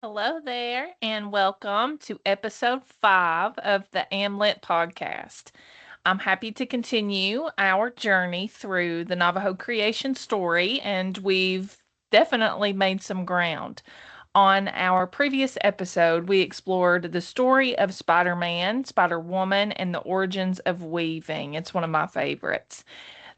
Hello there, and welcome to episode 5 of the AMLET podcast. I'm happy to continue our journey through the Navajo Creation Story, and we've definitely made some ground. On our previous episode, we explored the story of Spider Man, Spider Woman, and the origins of weaving. It's one of my favorites.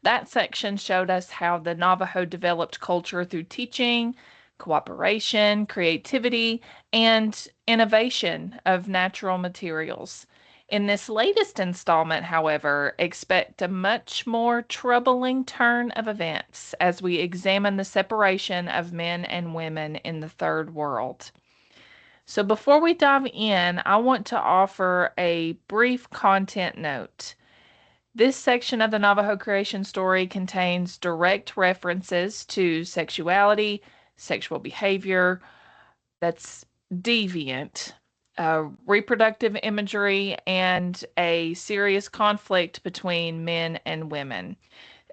That section showed us how the Navajo developed culture through teaching, cooperation, creativity, and innovation of natural materials. In this latest installment, however, expect a much more troubling turn of events as we examine the separation of men and women in the third world. So, before we dive in, I want to offer a brief content note. This section of the Navajo Creation Story contains direct references to sexuality, sexual behavior that's deviant, reproductive imagery, and a serious conflict between men and women.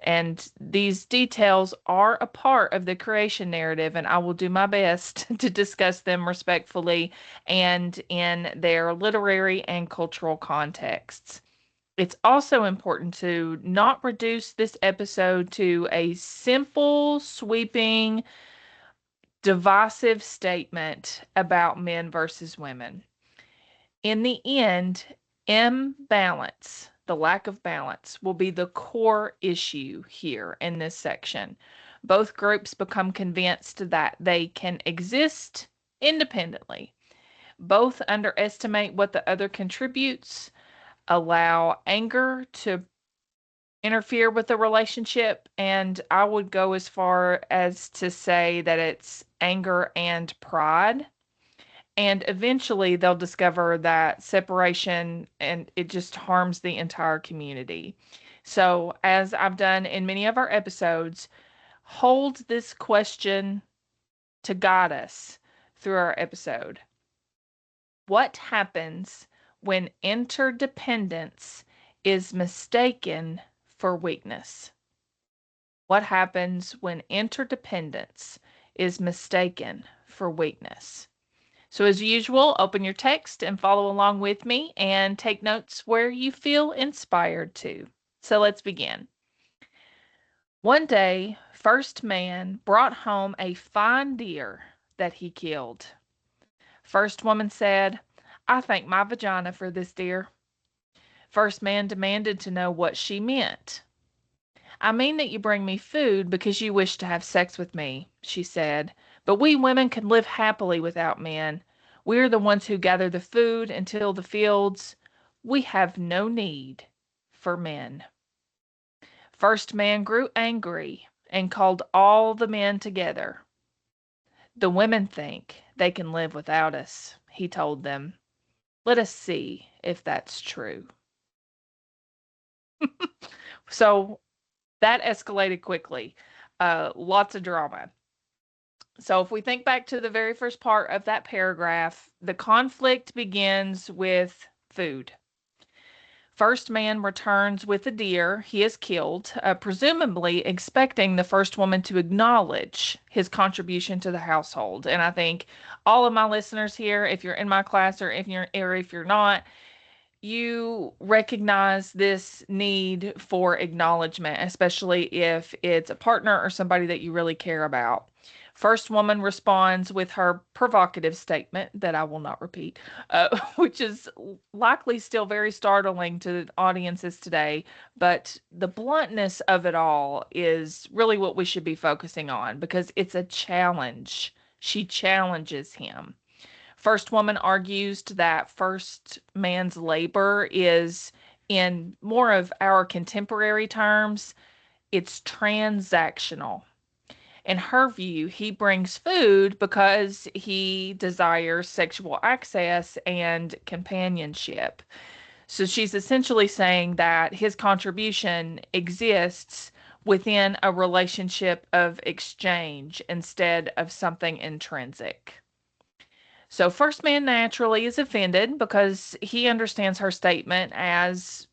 And these details are a part of the creation narrative, and I will do my best to discuss them respectfully and in their literary and cultural contexts. It's also important to not reduce this episode to a simple, sweeping, divisive statement about men versus women. In the end, imbalance, the lack of balance, will be the core issue here in this section. Both groups become convinced that they can exist independently. Both underestimate what the other contributes, allow anger to interfere with the relationship, and I would go as far as to say that it's anger and pride. And eventually they'll discover that separation and it just harms the entire community. So, as I've done in many of our episodes, hold this question to guide us through our episode. What happens when interdependence is mistaken for weakness? What happens when interdependence is mistaken for weakness? So, as usual, open your text and follow along with me and take notes where you feel inspired to. So, let's begin. One day, First Man brought home a fine deer that he killed. First Woman said, "I thank my vagina for this deer." First Man demanded to know what she meant. "I mean that you bring me food because you wish to have sex with me," she said. "But we women can live happily without men. We're the ones who gather the food and till the fields. We have no need for men." First Man grew angry and called all the men together. "The women think they can live without us," he told them. "Let us see if that's true." So that escalated quickly. Lots of drama. So, if we think back to the very first part of that paragraph, the conflict begins with food. First Man returns with a deer he has killed, presumably expecting the first woman to acknowledge his contribution to the household. And I think all of my listeners here, if you're in my class or if you're not, you recognize this need for acknowledgement, especially if it's a partner or somebody that you really care about. First Woman responds with her provocative statement that I will not repeat, which is likely still very startling to audiences today. But the bluntness of it all is really what we should be focusing on because it's a challenge. She challenges him. First Woman argues that First Man's labor is, in more of our contemporary terms, it's transactional. In her view, he brings food because he desires sexual access and companionship. So she's essentially saying that his contribution exists within a relationship of exchange instead of something intrinsic. So, First Man naturally is offended because he understands her statement as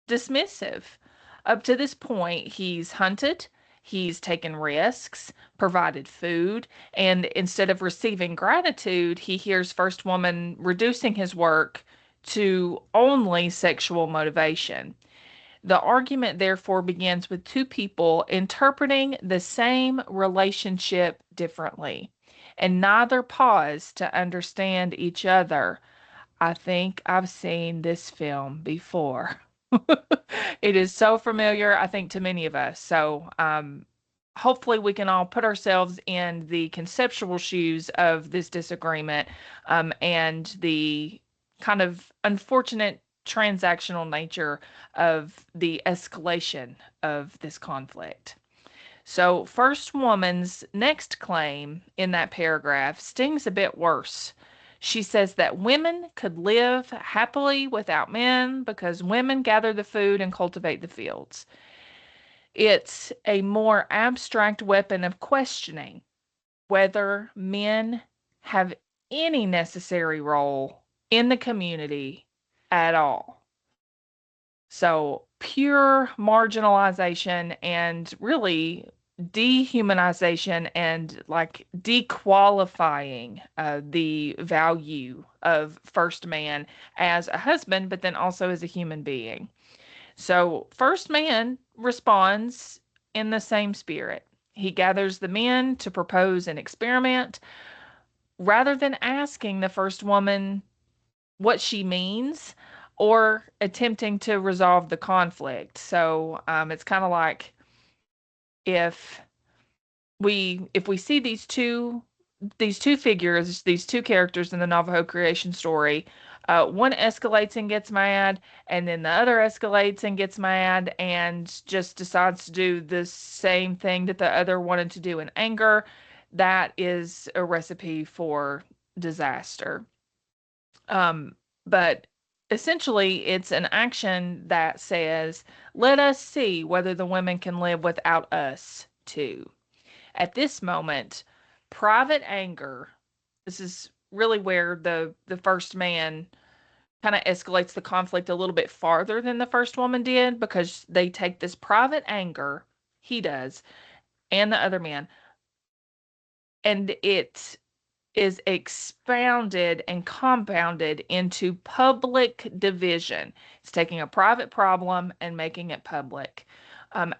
dismissive. Up to this point, he's hunted, He's taken risks, provided food, and instead of receiving gratitude, he hears First Woman reducing his work to only sexual motivation. The argument, therefore, begins with two people interpreting the same relationship differently, and neither pause to understand each other. I think I've seen this film before. It is so familiar, I think, to many of us. So, hopefully, we can all put ourselves in the conceptual shoes of this disagreement, and the kind of unfortunate transactional nature of the escalation of this conflict. So, First Woman's next claim in that paragraph stings a bit worse. She says that women could live happily without men because women gather the food and cultivate the fields. It's a more abstract weapon of questioning whether men have any necessary role in the community at all. So, pure marginalization and really dehumanization and like dequalifying the value of first man as a husband, but then also as a human being. So, first man responds in the same spirit. He gathers the men to propose an experiment rather than asking the first woman what she means or attempting to resolve the conflict. So it's kind of like if if we see these two figures, these two characters in the Navajo creation story, one escalates and gets mad, and then the other escalates and gets mad and just decides to do the same thing that the other wanted to do in anger. That is a recipe for disaster. But essentially, it's an action that says, let us see whether the women can live without us too. At this moment, private anger, this is really where the first man kind of escalates the conflict a little bit farther than the first woman did because they take this private anger, he does, and the other man, and it is expounded and compounded into public division. It's taking a private problem and making it public.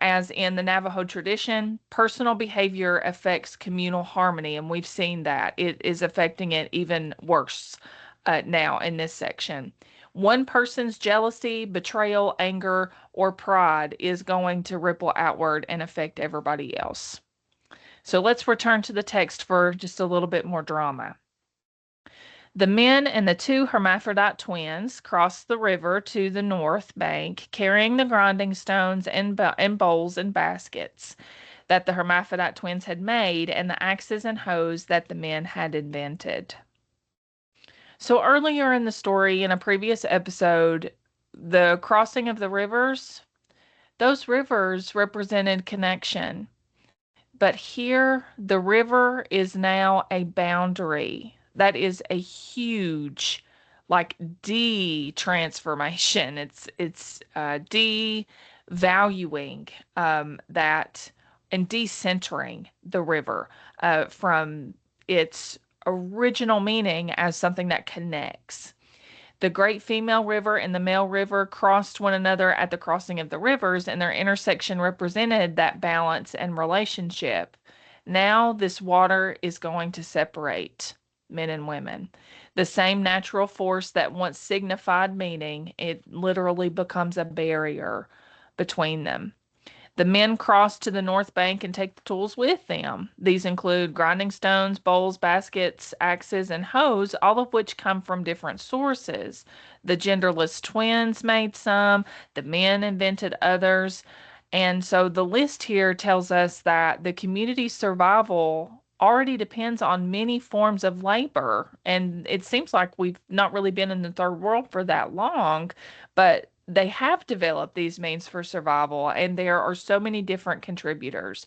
As in the Navajo tradition, personal behavior affects communal harmony, and we've seen that. It is affecting it even worse now in this section. One person's jealousy, betrayal, anger, or pride is going to ripple outward and affect everybody else. So let's return to the text for just a little bit more drama. The men and the two hermaphrodite twins crossed the river to the north bank, carrying the grinding stones and bowls and baskets that the hermaphrodite twins had made and the axes and hoes that the men had invented. So earlier in the story, in a previous episode, the crossing of the rivers, those rivers represented connection. But here, the river is now a boundary. That is a huge, like, transformation. It's devaluing that and decentering the river from its original meaning as something that connects. The great female river and the male river crossed one another at the crossing of the rivers, and their intersection represented that balance and relationship. Now, this water is going to separate men and women. The same natural force that once signified meaning, it literally becomes a barrier between them. The men cross to the north bank and take the tools with them. These include grinding stones, bowls, baskets, axes, and hoes, all of which come from different sources. The genderless twins made some, the men invented others. And so the list here tells us that the community's survival already depends on many forms of labor. And it seems like we've not really been in the third world for that long, but they have developed these means for survival, and there are so many different contributors.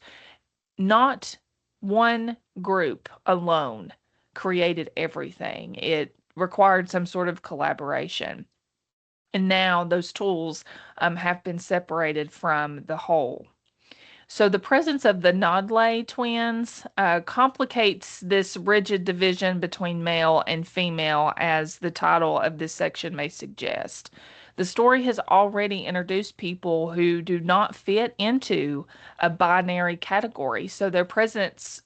Not one group alone created everything. It required some sort of collaboration. And now those tools have been separated from the whole. So the presence of the Nodley twins complicates this rigid division between male and female, as the title of this section may suggest. The story has already introduced people who do not fit into a binary category, so their presence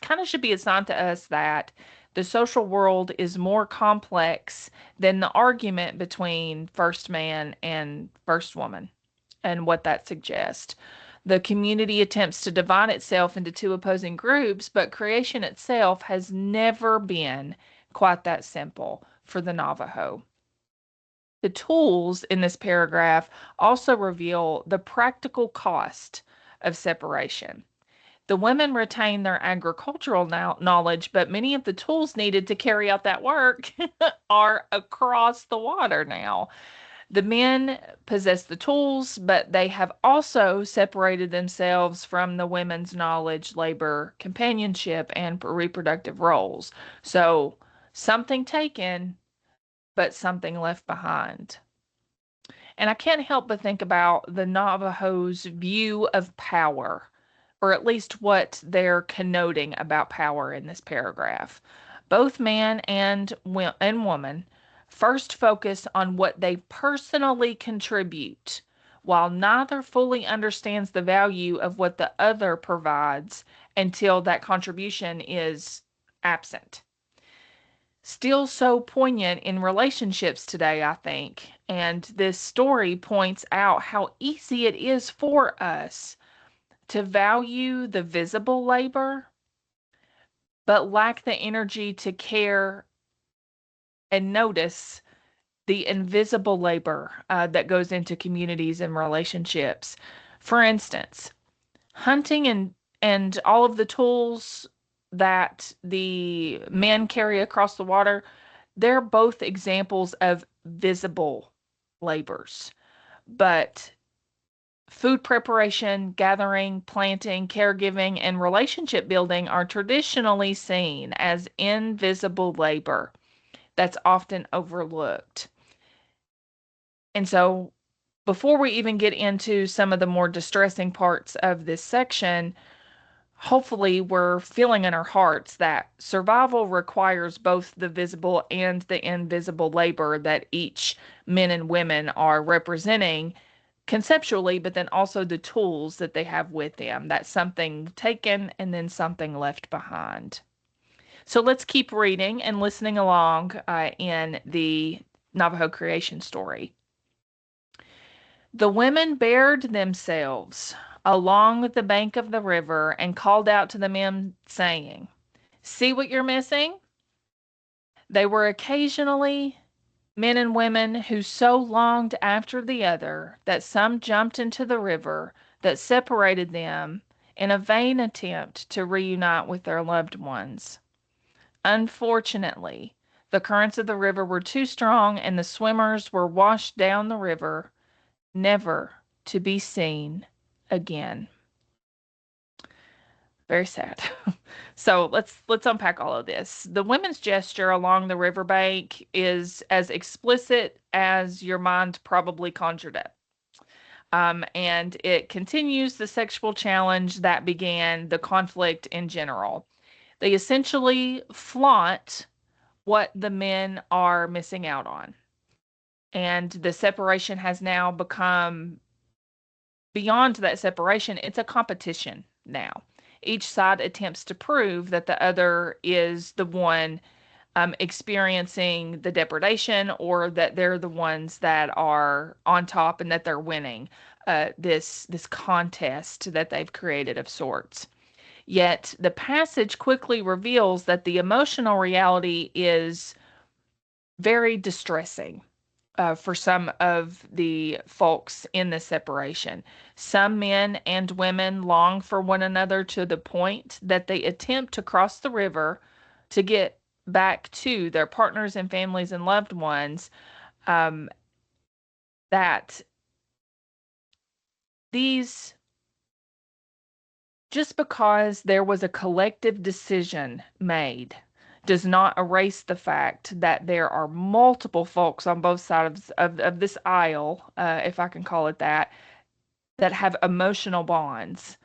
kind of should be a sign to us that the social world is more complex than the argument between first man and first woman and what that suggests. The community attempts to divide itself into two opposing groups, but creation itself has never been quite that simple for the Navajo. The tools in this paragraph also reveal the practical cost of separation. The women retain their agricultural knowledge, but many of the tools needed to carry out that work are across the water now. The men possess the tools, but they have also separated themselves from the women's knowledge, labor, companionship, and reproductive roles. So something taken, but something left behind. And I can't help but think about the Navajos' view of power, or at least what they're connoting about power in this paragraph. Both man and woman first focus on what they personally contribute, while neither fully understands the value of what the other provides until that contribution is absent. Still so poignant in relationships today, I think. And this story points out how easy it is for us to value the visible labor, but lack the energy to care and notice the invisible labor that goes into communities and relationships. For instance, hunting and all of the tools that the men carry across the water, they're both examples of visible labors. But food preparation, gathering, planting, caregiving, and relationship building are traditionally seen as invisible labor that's often overlooked. And so, before we even get into some of the more distressing parts of this section, hopefully we're feeling in our hearts that survival requires both the visible and the invisible labor that each men and women are representing conceptually, but then also the tools that they have with them. That's something taken and then something left behind. So let's keep reading and listening along in the Navajo Creation Story. The women bared themselves along the bank of the river and called out to the men, saying, "See what you're missing?" They were occasionally men and women who so longed after the other that some jumped into the river that separated them in a vain attempt to reunite with their loved ones. Unfortunately, the currents of the river were too strong and the swimmers were washed down the river, never to be seen again. Very sad. So let's unpack all of this. The women's gesture along the riverbank is as explicit as your mind probably conjured up. And it continues the sexual challenge that began the conflict in general. They essentially flaunt what the men are missing out on. And the separation has now become beyond that separation, it's a competition now. Each side attempts to prove that the other is the one experiencing the depredation, or that they're the ones that are on top and that they're winning this contest that they've created of sorts. Yet the passage quickly reveals that the emotional reality is very distressing for some of the folks in the separation. Some men and women long for one another to the point that they attempt to cross the river to get back to their partners and families and loved ones. That these, just because there was a collective decision made, does not erase the fact that there are multiple folks on both sides of this aisle, if I can call it that have emotional bonds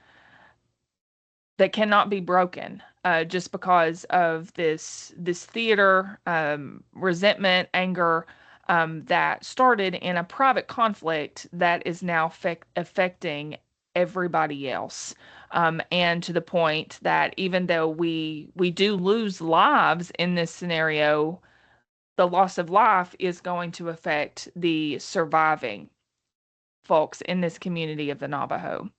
that cannot be broken, just because of this theater, resentment, anger, that started in a private conflict that is now affecting everybody else. And to the point that even though we do lose lives in this scenario, the loss of life is going to affect the surviving folks in this community of the Navajo.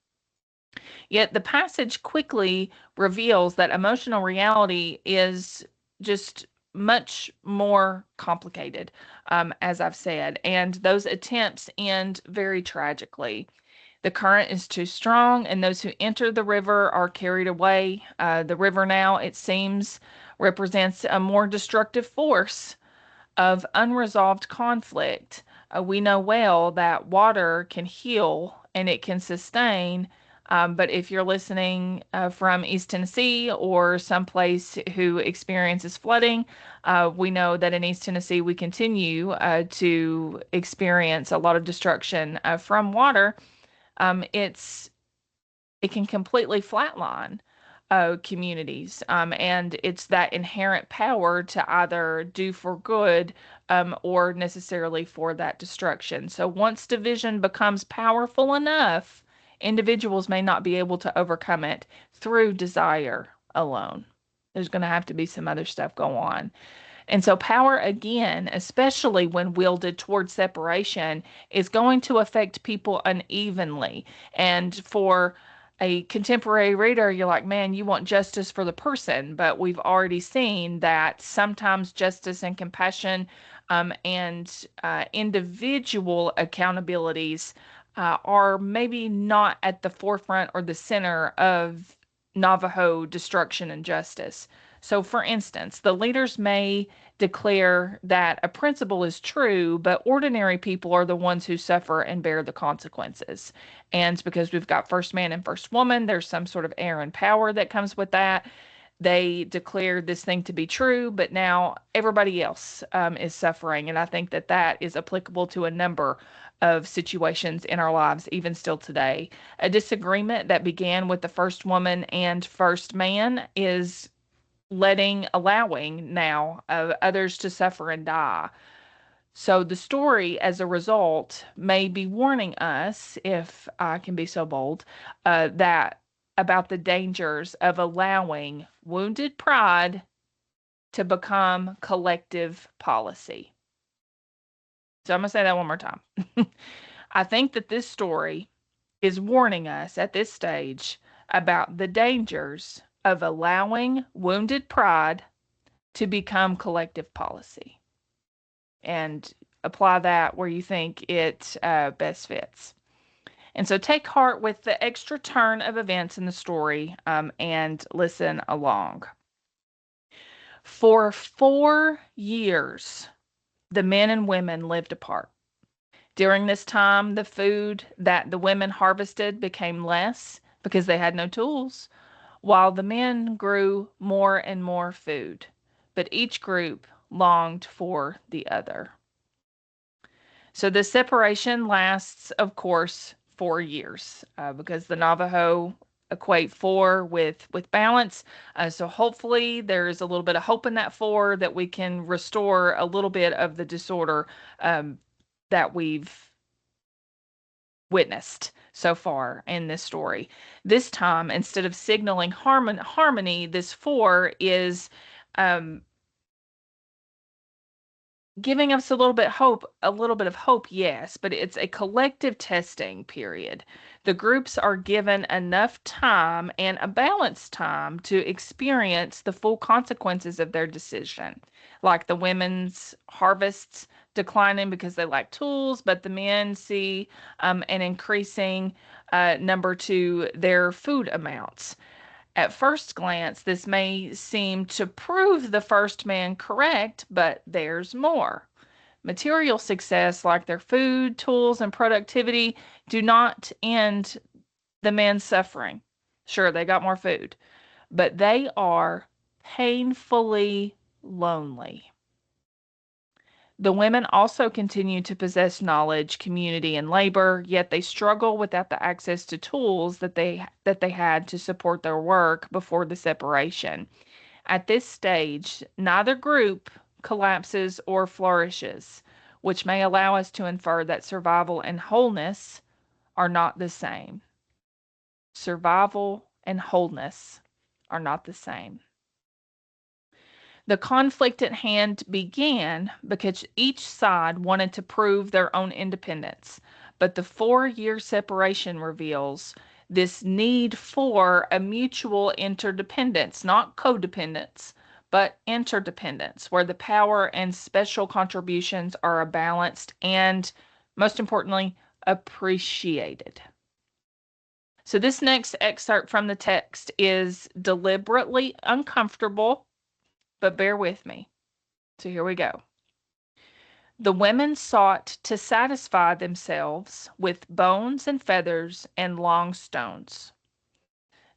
Yet the passage quickly reveals that emotional reality is just much more complicated, as I've said, and those attempts end very tragically. The current is too strong, and those who enter the river are carried away. The river now, it seems, represents a more destructive force of unresolved conflict. We know well that water can heal and it can sustain. But if you're listening from East Tennessee or someplace who experiences flooding, we know that in East Tennessee we continue to experience a lot of destruction from water. It can completely flatline communities. And it's that inherent power to either do for good, or necessarily for that destruction. So once division becomes powerful enough, individuals may not be able to overcome it through desire alone. There's going to have to be some other stuff go on. And so, power, again, especially when wielded towards separation, is going to affect people unevenly. And for a contemporary reader, you're like, man, you want justice for the person. But we've already seen that sometimes justice and compassion, and individual accountabilities are maybe not at the forefront or the center of Navajo destruction and justice. So, for instance, the leaders may declare that a principle is true, but ordinary people are the ones who suffer and bear the consequences. And because we've got first man and first woman, there's some sort of air and power that comes with that. They declared this thing to be true, but now everybody else is suffering. And I think that that is applicable to a number of situations in our lives, even still today. A disagreement that began with the first woman and first man is allowing now others to suffer and die. So the story, as a result, may be warning us, if I can be so bold, that about the dangers of allowing wounded pride to become collective policy. So I'm going to say that one more time. I think that this story is warning us at this stage about the dangers of allowing wounded pride to become collective policy, and apply that where you think it best fits. And so take heart with the extra turn of events in the story, and listen along. For 4 years, the men and women lived apart. During this time, the food that the women harvested became less because they had no tools, while the men grew more and more food. But each group longed for the other. So the separation lasts, of course, 4 years, because the Navajo equate four with balance. So hopefully there's a little bit of hope in that four that we can restore a little bit of the disorder that we've witnessed so far in this story. This time, instead of signaling harmony, this four is um, giving us a little bit of hope, yes, but it's a collective testing period. The groups are given enough time and a balanced time to experience the full consequences of their decision, like the women's harvests declining because they lack tools, but the men see an increasing number to their food amounts. At first glance, this may seem to prove the first man correct, but there's more. Material success, like their food, tools, and productivity, do not end the man's suffering. Sure, they got more food, but they are painfully lonely. The women also continue to possess knowledge, community, and labor, yet they struggle without the access to tools that they had to support their work before the separation. At this stage, neither group collapses or flourishes, which may allow us to infer that survival and wholeness are not the same. Survival and wholeness are not the same. The conflict at hand began because each side wanted to prove their own independence, but the 4-year separation reveals this need for a mutual interdependence, not codependence, but interdependence, where the power and special contributions are balanced and, most importantly, appreciated. So, this next excerpt from the text is deliberately uncomfortable, but bear with me. So here we go. The women sought to satisfy themselves with bones and feathers and long stones.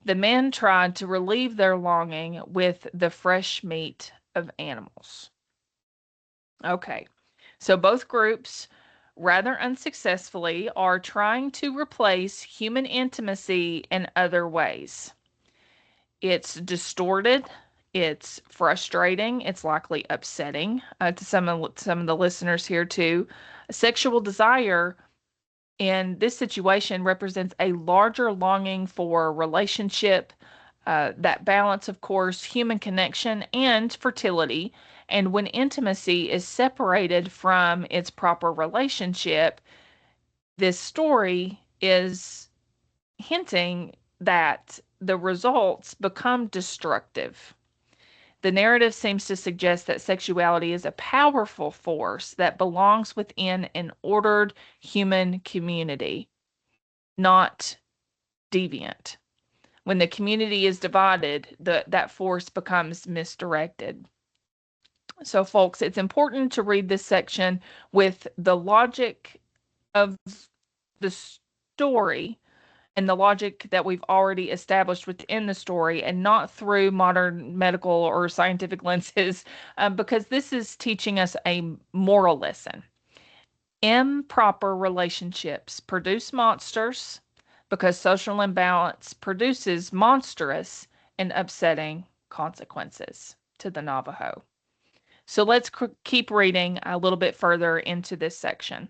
The men tried to relieve their longing with the fresh meat of animals. Okay, so both groups, rather unsuccessfully, are trying to replace human intimacy in other ways. It's distorted. It's frustrating. It's likely upsetting to some of the listeners here too. Sexual desire in this situation represents a larger longing for relationship, that balance, of course, human connection and fertility. And when intimacy is separated from its proper relationship, this story is hinting that the results become destructive. The narrative seems to suggest that sexuality is a powerful force that belongs within an ordered human community, not deviant. When the community is divided, that force becomes misdirected. So, folks, it's important to read this section with the logic of the story and the logic that we've already established within the story and not through modern medical or scientific lenses, because this is teaching us a moral lesson. Improper relationships produce monsters because social imbalance produces monstrous and upsetting consequences to the Navajo. So let's keep reading a little bit further into this section.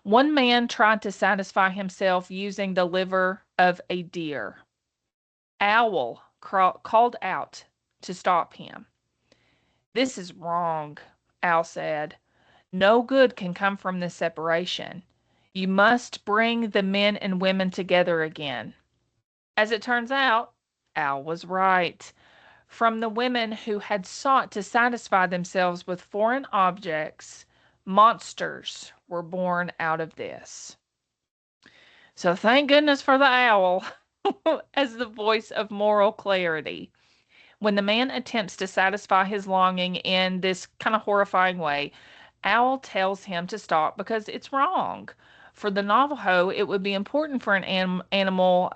One man tried to satisfy himself using the liver of a deer. Owl called out to stop him. This is wrong, Owl said. No good can come from this separation. You must bring the men and women together again. As it turns out, Owl was right. From the women who had sought to satisfy themselves with foreign objects, monsters were born out of this. So thank goodness for the owl as the voice of moral clarity. When the man attempts to satisfy his longing in this kind of horrifying way, Owl tells him to stop because it's wrong. For the Navajo, it would be important for an animal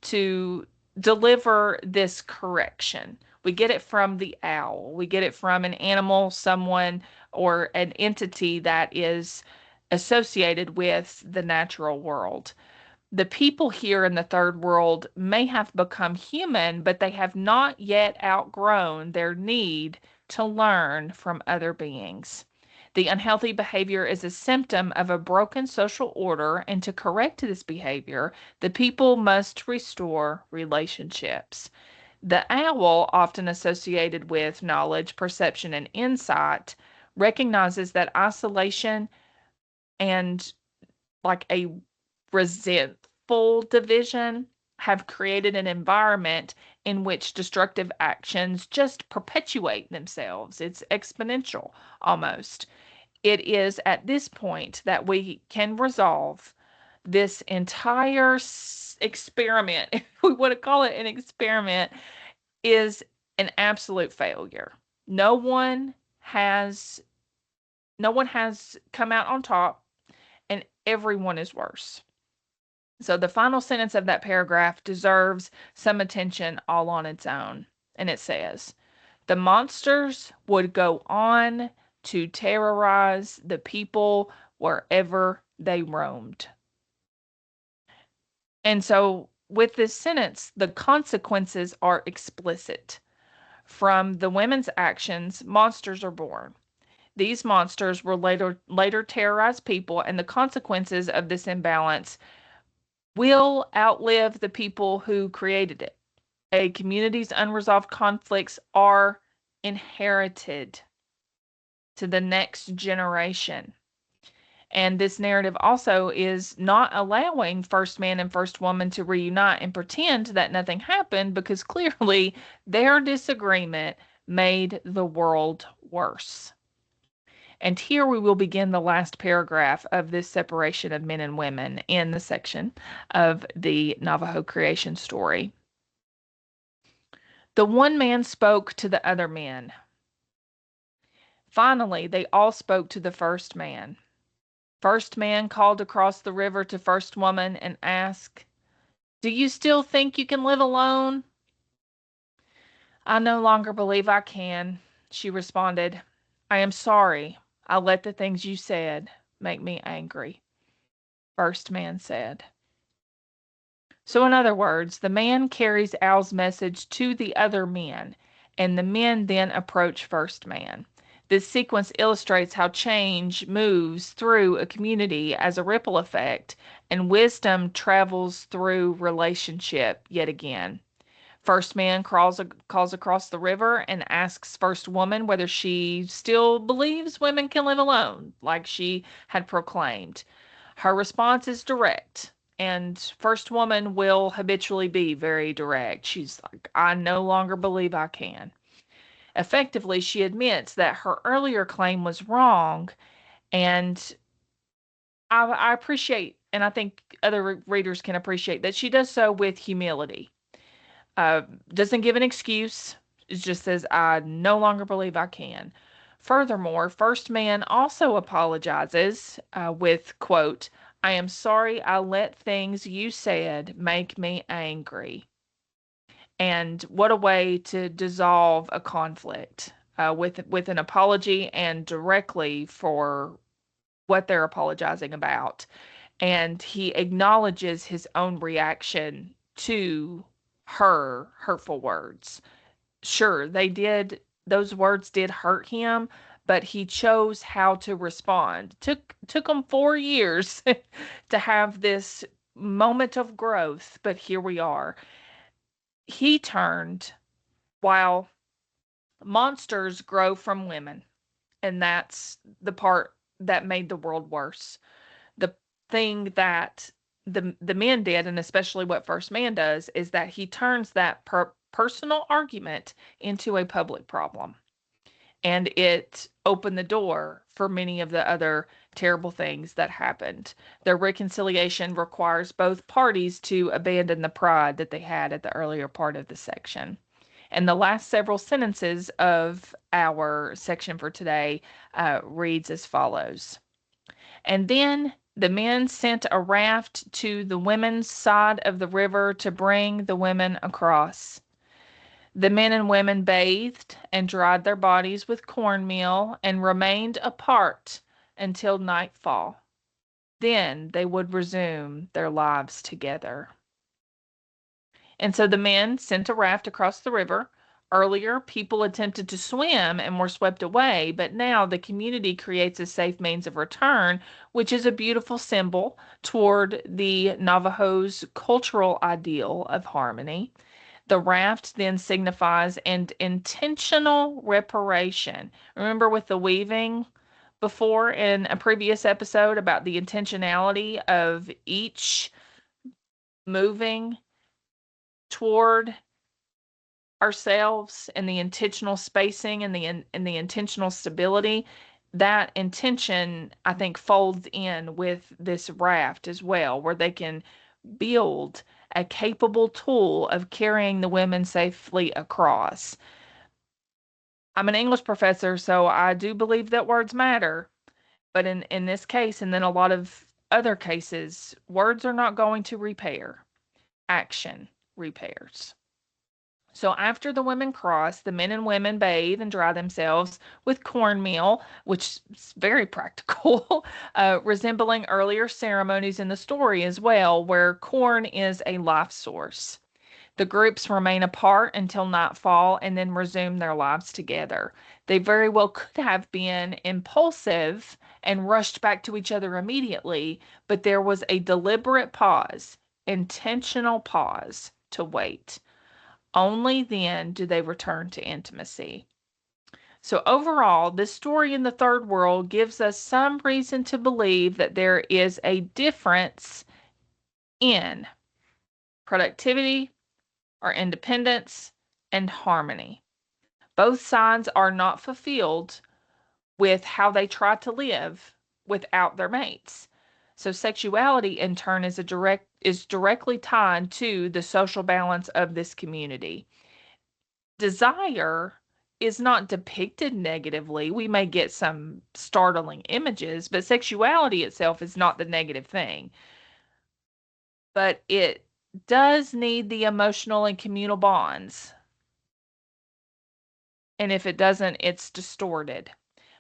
to deliver this correction. We get it from the owl. We get it from an animal, someone, or an entity that is associated with the natural world. The people here in the third world may have become human, but they have not yet outgrown their need to learn from other beings. The unhealthy behavior is a symptom of a broken social order, and to correct this behavior, the people must restore relationships. The owl, often associated with knowledge, perception, and insight, recognizes that isolation and like a resentful division have created an environment in which destructive actions just perpetuate themselves. It's exponential almost. It is at this point that we can resolve this entire experiment, if we want to call it an experiment, is an absolute failure. No one has no one has come out on top, and everyone is worse. So the final sentence of that paragraph deserves some attention all on its own. And it says, the monsters would go on to terrorize the people wherever they roamed. And so, with this sentence, the consequences are explicit. From the women's actions, monsters are born. These monsters will later terrorize people, and the consequences of this imbalance will outlive the people who created it. A community's unresolved conflicts are inherited to the next generation. And this narrative also is not allowing first man and first woman to reunite and pretend that nothing happened, because clearly their disagreement made the world worse. And here we will begin the last paragraph of this separation of men and women in the section of the Navajo Creation Story. The one man spoke to the other men. Finally, they all spoke to the first man. First man called across the river to first woman and asked, "Do you still think you can live alone?" "I no longer believe I can," she responded. "I am sorry I let the things you said make me angry," first man said. So, in other words, the man carries Al's message to the other men, and the men then approach first man. This sequence illustrates how change moves through a community as a ripple effect, and wisdom travels through relationship yet again. First man calls across the river and asks first woman whether she still believes women can live alone, like she had proclaimed. Her response is direct, and first woman will habitually be very direct. She's like, "I no longer believe I can." Effectively, she admits that her earlier claim was wrong, and I appreciate, and I think other readers can appreciate, that she does so with humility. Uh, doesn't give an excuse. It just says, "I no longer believe I can." Furthermore, First Man also apologizes with, quote, "I am sorry I let things you said make me angry." And what a way to dissolve a conflict with an apology and directly for what they're apologizing about. And he acknowledges his own reaction to her hurtful words. Sure, those words did hurt him, but he chose how to respond. Took him 4 years to have this moment of growth, but here we are. He turned while monsters grow from women, and that's the part that made the world worse. The thing that the men did, and especially what first man does, is that he turns that personal argument into a public problem, and it opened the door for many of the other terrible things that happened. The reconciliation requires both parties to abandon the pride that they had at the earlier part of the section. And the last several sentences of our section for today reads as follows. "And then the men sent a raft to the women's side of the river to bring the women across. The men and women bathed and dried their bodies with cornmeal and remained apart until nightfall. Then they would resume their lives together." And so the men sent a raft across the river. Earlier, people attempted to swim and were swept away, but now the community creates a safe means of return, which is a beautiful symbol toward the Navajo's cultural ideal of harmony. The raft then signifies an intentional reparation. Remember with the weaving before in a previous episode about the intentionality of each moving toward ourselves, and the intentional spacing and the intentional stability. That intention, I think, folds in with this raft as well, where they can build a capable tool of carrying the women safely across. I'm an English professor, so I do believe that words matter, but in this case, and then a lot of other cases, words are not going to repair. Action repairs. So after the women cross, the men and women bathe and dry themselves with cornmeal, which is very practical, resembling earlier ceremonies in the story as well, where corn is a life source. The groups remain apart until nightfall and then resume their lives together. They very well could have been impulsive and rushed back to each other immediately, but there was a deliberate pause, intentional pause to wait. Only then do they return to intimacy. So, overall, this story in the third world gives us some reason to believe that there is a difference in productivity or independence and harmony. Both sides are not fulfilled with how they try to live without their mates. So sexuality in turn is directly tied to the social balance of this community. Desire is not depicted negatively. We may get some startling images, but sexuality itself is not the negative thing. But it does need the emotional and communal bonds. And if it doesn't, it's distorted.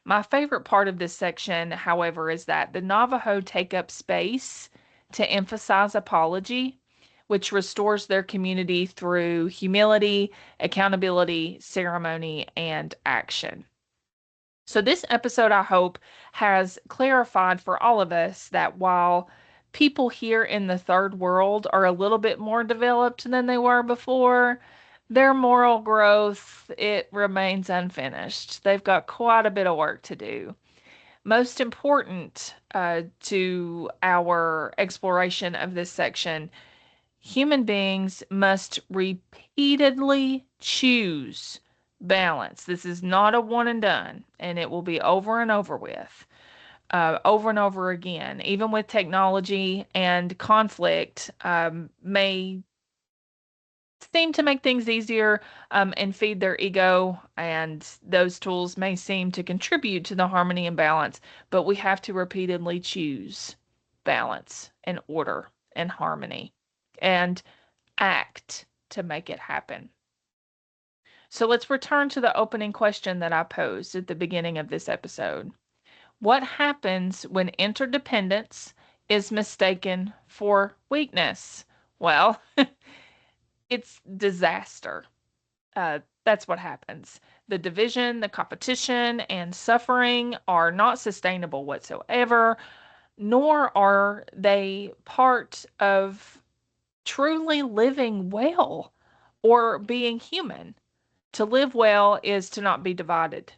My favorite part of this section, however, is that the Navajo take up space to emphasize apology, which restores their community through humility, accountability, ceremony, and action. So, this episode, I hope, has clarified for all of us that while people here in the third world are a little bit more developed than they were before, their moral growth, it remains unfinished. They've got quite a bit of work to do. Most important to our exploration of this section, human beings must repeatedly choose balance. This is not a one and done, and it will be over and over with, over and over again. Even with technology and conflict, may seem to make things easier and feed their ego, and those tools may seem to contribute to the harmony and balance, but we have to repeatedly choose balance and order and harmony and act to make it happen. So let's return to the opening question that I posed at the beginning of this episode. What happens when interdependence is mistaken for weakness? Well, it's disaster. That's what happens. The division, the competition, and suffering are not sustainable whatsoever, nor are they part of truly living well or being human. To live well is to not be divided.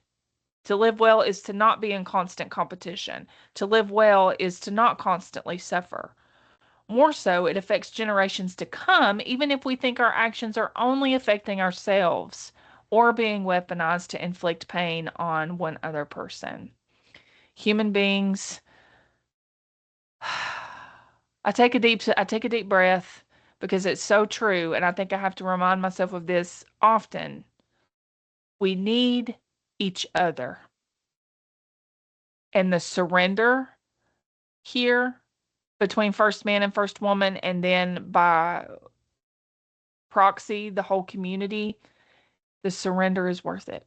To live well is to not be in constant competition. To live well is to not constantly suffer. More so, it affects generations to come, even if we think our actions are only affecting ourselves or being weaponized to inflict pain on one other person. Human beings, I take a deep breath because it's so true, and I think I have to remind myself of this often. We need each other. And the surrender here between first man and first woman, and then by proxy, the whole community, the surrender is worth it.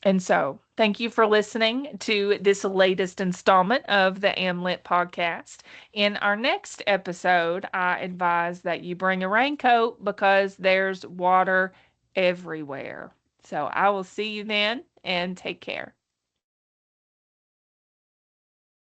And so, thank you for listening to this latest installment of the AMLIT podcast. In our next episode, I advise that you bring a raincoat because there's water everywhere. So, I will see you then and take care.